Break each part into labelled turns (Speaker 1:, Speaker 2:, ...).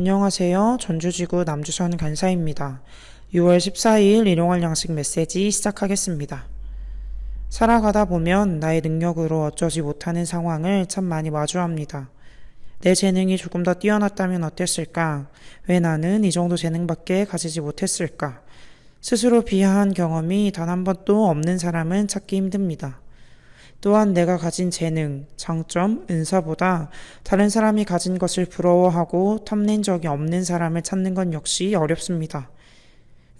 Speaker 1: 안녕하세요. 전주지구 남주선 간사입니다. 6월 14일 일용할 양식 메시지 시작하겠습니다. 살아가다 보면 나의 능력으로 어쩌지 못하는 상황을 참 많이 마주합니다. 내 재능이 조금 더 뛰어났다면 어땠을까? 왜 나는 이 정도 재능밖에 가지지 못했을까? 스스로 비하한 경험이 단 한 번도 없는 사람은 찾기 힘듭니다. 또한 내가 가진 재능, 장점, 은사보다 다른 사람이 가진 것을 부러워하고 탐낸 적이 없는 사람을 찾는 건 역시 어렵습니다.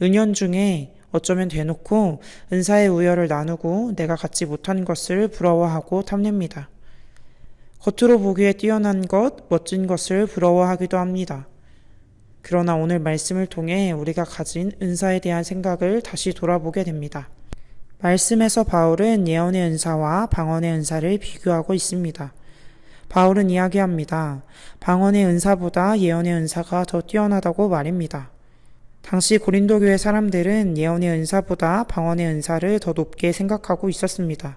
Speaker 1: 은연중에 어쩌면 대놓고 은사의 우열을 나누고 내가 갖지 못한 것을 부러워하고 탐냅니다. 겉으로 보기에 뛰어난 것, 멋진 것을 부러워하기도 합니다. 그러나 오늘 말씀을 통해 우리가 가진 은사에 대한 생각을 다시 돌아보게 됩니다. 말씀에서 바울은 예언의 은사와 방언의 은사를 비교하고 있습니다. 바울은 이야기합니다. 방언의 은사보다 예언의 은사가 더 뛰어나다고 말입니다. 당시 고린도 교회 사람들은 예언의 은사보다 방언의 은사를 더 높게 생각하고 있었습니다.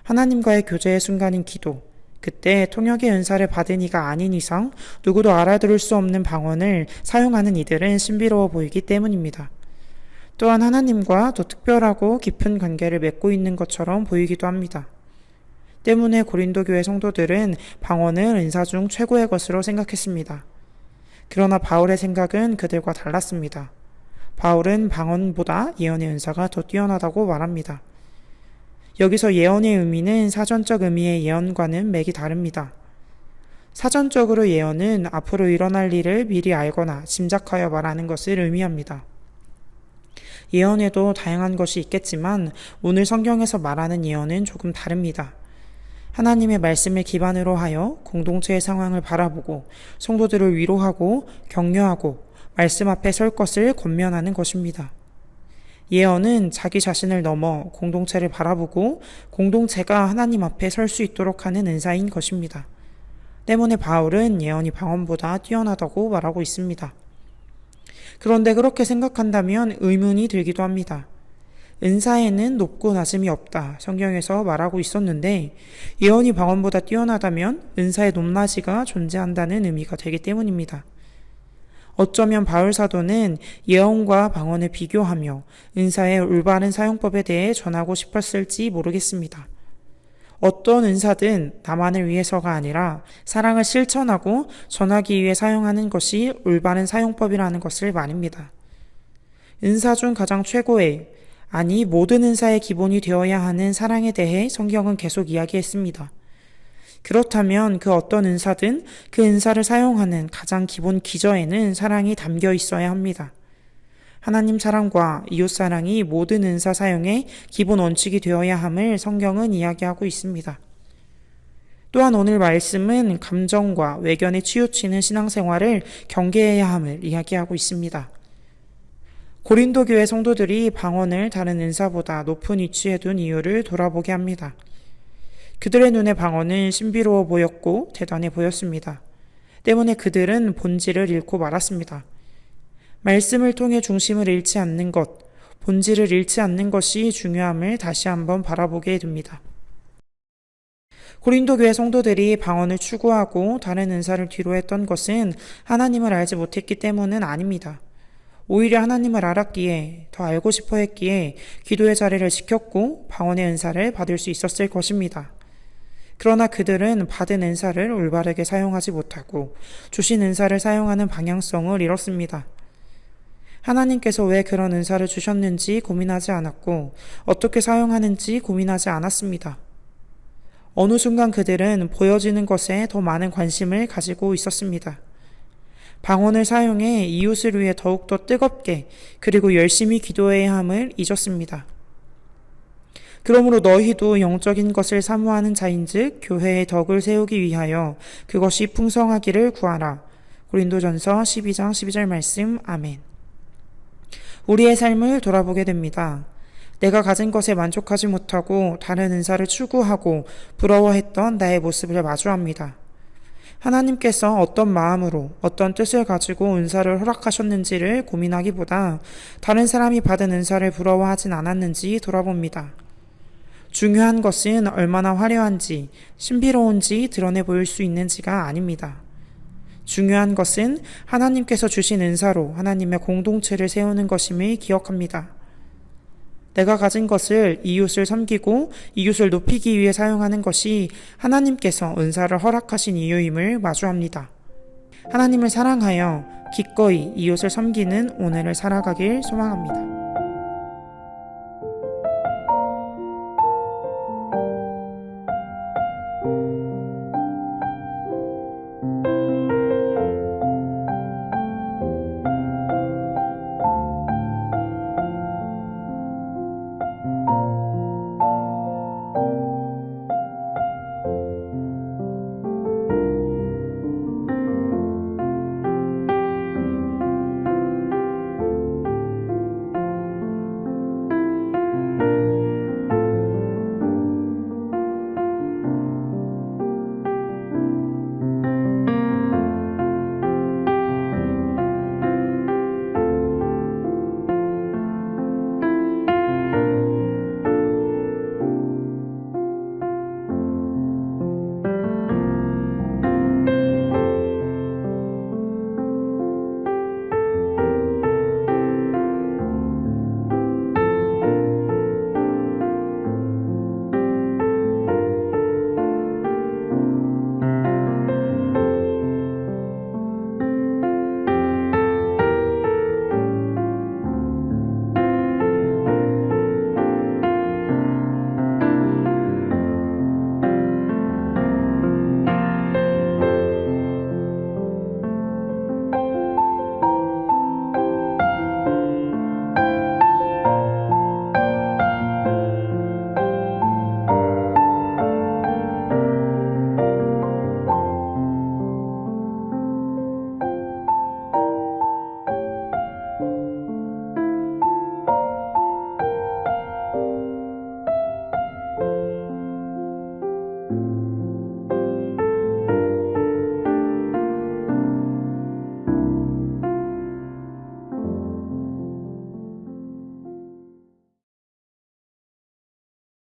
Speaker 1: 하나님과의 교제의 순간인 기도, 그때 통역의 은사를 받은 이가 아닌 이상 누구도 알아들을 수 없는 방언을 사용하는 이들은 신비로워 보이기 때문입니다. 또한 하나님과 더 특별하고 깊은 관계를 맺고 있는 것처럼 보이기도 합니다. 때문에 고린도 교회 성도들은 방언을 은사 중 최고의 것으로 생각했습니다. 그러나 바울의 생각은 그들과 달랐습니다. 바울은 방언보다 예언의 은사가 더 뛰어나다고 말합니다. 여기서 예언의 의미는 사전적 의미의 예언과는 맥이 다릅니다. 사전적으로 예언은 앞으로 일어날 일을 미리 알거나 짐작하여 말하는 것을 의미합니다. 예언에도 다양한 것이 있겠지만 오늘 성경에서 말하는 예언은 조금 다릅니다. 하나님의 말씀을 기반으로 하여 공동체의 상황을 바라보고 성도들을 위로하고 격려하고 말씀 앞에 설 것을 권면하는 것입니다. 예언은 자기 자신을 넘어 공동체를 바라보고 공동체가 하나님 앞에 설 수 있도록 하는 은사인 것입니다. 때문에 바울은 예언이 방언보다 뛰어나다고 말하고 있습니다. 그런데 그렇게 생각한다면 의문이 들기도 합니다. 은사에는 높고 낮음이 없다. 성경에서 말하고 있었는데 예언이 방언보다 뛰어나다면 은사의 높낮이가 존재한다는 의미가 되기 때문입니다. 어쩌면 바울 사도는 예언과 방언을 비교하며 은사의 올바른 사용법에 대해 전하고 싶었을지 모르겠습니다. 어떤 은사든 나만을 위해서가 아니라 사랑을 실천하고 전하기 위해 사용하는 것이 올바른 사용법이라는 것을 말입니다. 은사 중 가장 최고의, 아니 모든 은사의 기본이 되어야 하는 사랑에 대해 성경은 계속 이야기했습니다. 그렇다면 그 어떤 은사든 그 은사를 사용하는 가장 기본 기저에는 사랑이 담겨 있어야 합니다. 하나님 사랑과 이웃 사랑이 모든 은사 사용의 기본 원칙이 되어야 함을 성경은 이야기하고 있습니다. 또한 오늘 말씀은 감정과 외견에 치우치는 신앙생활을 경계해야 함을 이야기하고 있습니다. 고린도 교회 성도들이 방언을 다른 은사보다 높은 위치에 둔 이유를 돌아보게 합니다. 그들의 눈에 방언은 신비로워 보였고 대단해 보였습니다. 때문에 그들은 본질을 잃고 말았습니다. 말씀을 통해 중심을 잃지 않는 것, 본질을 잃지 않는 것이 중요함을 다시 한번 바라보게 됩니다. 고린도 교회 성도들이 방언을 추구하고 다른 은사를 뒤로했던 것은 하나님을 알지 못했기 때문은 아닙니다. 오히려 하나님을 알았기에, 더 알고 싶어 했기에 기도의 자리를 지켰고 방언의 은사를 받을 수 있었을 것입니다. 그러나 그들은 받은 은사를 올바르게 사용하지 못하고 주신 은사를 사용하는 방향성을 잃었습니다. 하나님께서 왜 그런 은사를 주셨는지 고민하지 않았고 어떻게 사용하는지 고민하지 않았습니다. 어느 순간 그들은 보여지는 것에 더 많은 관심을 가지고 있었습니다. 방언을 사용해 이웃을 위해 더욱더 뜨겁게 그리고 열심히 기도해야 함을 잊었습니다. 그러므로 너희도 영적인 것을 사모하는 자인즉 교회의 덕을 세우기 위하여 그것이 풍성하기를 구하라. 고린도전서 12장 12절 말씀. 아멘. 우리의 삶을 돌아보게 됩니다. 내가 가진 것에 만족하지 못하고 다른 은사를 추구하고 부러워했던 나의 모습을 마주합니다. 하나님께서 어떤 마음으로 어떤 뜻을 가지고 은사를 허락하셨는지를 고민하기보다 다른 사람이 받은 은사를 부러워하진 않았는지 돌아봅니다. 중요한 것은 얼마나 화려한지 신비로운지 드러내 보일 수 있는지가 아닙니다. 중요한 것은 하나님께서 주신 은사로 하나님의 공동체를 세우는 것임을 기억합니다. 내가 가진 것을 이웃을 섬기고 이웃을 높이기 위해 사용하는 것이 하나님께서 은사를 허락하신 이유임을 마주합니다. 하나님을 사랑하여 기꺼이 이웃을 섬기는 오늘을 살아가길 소망합니다.